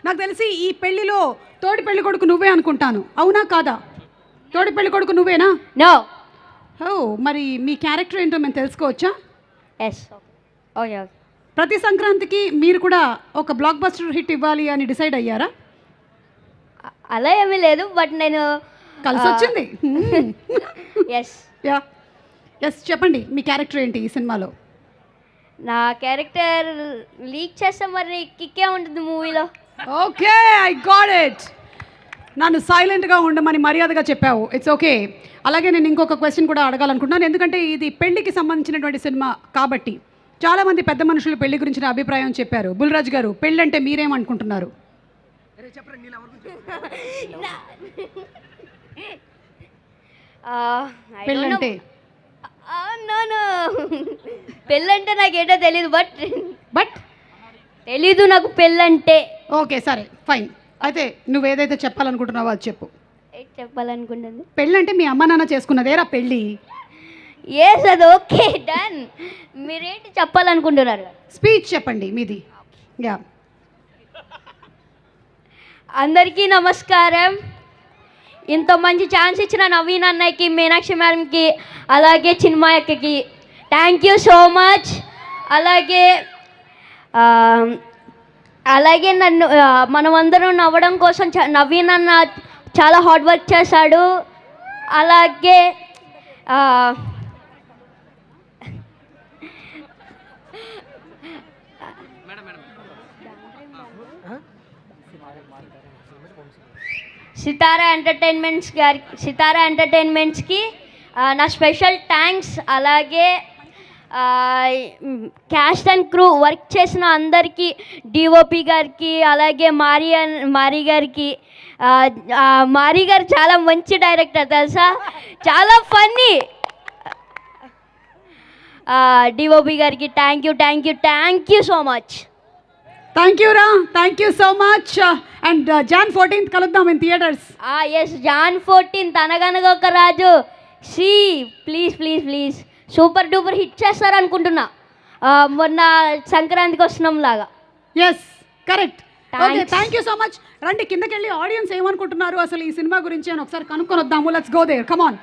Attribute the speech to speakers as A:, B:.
A: నాకు తెలిసి ఈ పెళ్లిలో తోడి పెళ్లి కొడుకు నువ్వే అనుకుంటాను, అవునా కాదా? తోడి పెళ్లి కొడుకు నువ్వేనా?
B: నో.
A: ఓ, మరి మీ క్యారెక్టర్ ఏంటో మేము తెలుసుకోవచ్చా?
B: ఎస్. ఓకే.
A: ప్రతి సంక్రాంతికి మీరు కూడా ఒక బ్లాక్ బస్టర్ హిట్ ఇవ్వాలి అని డిసైడ్ అయ్యారా?
B: అలా ఏమీ లేదు, బట్ నేను
A: కలిసి వచ్చింది.
B: ఎస్.
A: యా, ఎస్, చెప్పండి మీ క్యారెక్టర్ ఏంటి ఈ సినిమాలో?
B: నా క్యారెక్టర్ లీక్ చేస్తే మరి కిక్కే ఉంటుంది మూవీలో.
A: Okay, I got it. నన్ను సైలెంట్గా ఉండమని మర్యాదగా చెప్పావు, ఇట్స్ ఓకే. అలాగే నేను ఇంకొక క్వశ్చన్ కూడా అడగాలనుకుంటున్నాను, ఎందుకంటే ఇది పెళ్లికి సంబంధించినటువంటి సినిమా కాబట్టి చాలామంది పెద్ద మనుషులు పెళ్లి గురించిన అభిప్రాయం చెప్పారు. బుల్రాజ్ గారు, పెళ్ళి అంటే మీరేమనుకుంటున్నారు? పెళ్ళంటే
B: పెళ్ళంటే నాకేటో తెలీదు, బట్ తెలీదు నాకు పెళ్ళంటే.
A: ఓకే, సరే, ఫైన్. అయితే నువ్వు ఏదైతే చెప్పాలనుకుంటున్నావో అది చెప్పు.
B: చెప్పాలనుకుంటుంది
A: పెళ్ళంటే మీ అమ్మ నాన్న చేసుకున్నదేరా పెళ్ళి.
B: ఎస్, అది ఓకే, డన్. మీరేంటి చెప్పాలనుకుంటున్నారు?
A: స్పీచ్ చెప్పండి మీది. యా.
B: అందరికీ నమస్కారం. ఇంత మంచి ఛాన్స్ ఇచ్చిన నవీన్ అన్నయ్యకి, మీనాక్షి మ్యామ్కి, అలాగే చిన్మయక్కకి థ్యాంక్ యూ సో మచ్. అలాగే నన్ను మనమందరం నవ్వడం కోసం నవీన్ అన్న చాలా హార్డ్ వర్క్ చేశాడు. అలాగే సితారా ఎంటర్టైన్మెంట్స్కి నా స్పెషల్ థ్యాంక్స్. అలాగే క్యాస్ట్ అండ్ క్రూ వర్క్ చేసిన అందరికీ, డిఓపి గారికి, అలాగే మారీ గారికి. మారీ గారు చాలా మంచి డైరెక్టర్ తెలుసా, చాలా ఫన్నీ. డిఓపి గారికి thank you so much.
A: Thank you రా, thank you so much. And Jan 14th కలుద్దాం in theatres.
B: Yes, Jan 14th అనగనగా ఒక రాజు. ప్లీజ్ సూపర్ డూపర్ హిట్ చేస్తారు అనుకుంటున్నా, మొన్న సంక్రాంతికి వస్తున్నాం లాగా.
A: Yes, correct. Okay, thank you so much. రండి కిందకెళ్ళి ఆడియన్స్ ఏమనుకుంటున్నారు అసలు ఈ సినిమా గురించి అని ఒకసారి కనుక్కొని వద్దాము. Let's go there, come on.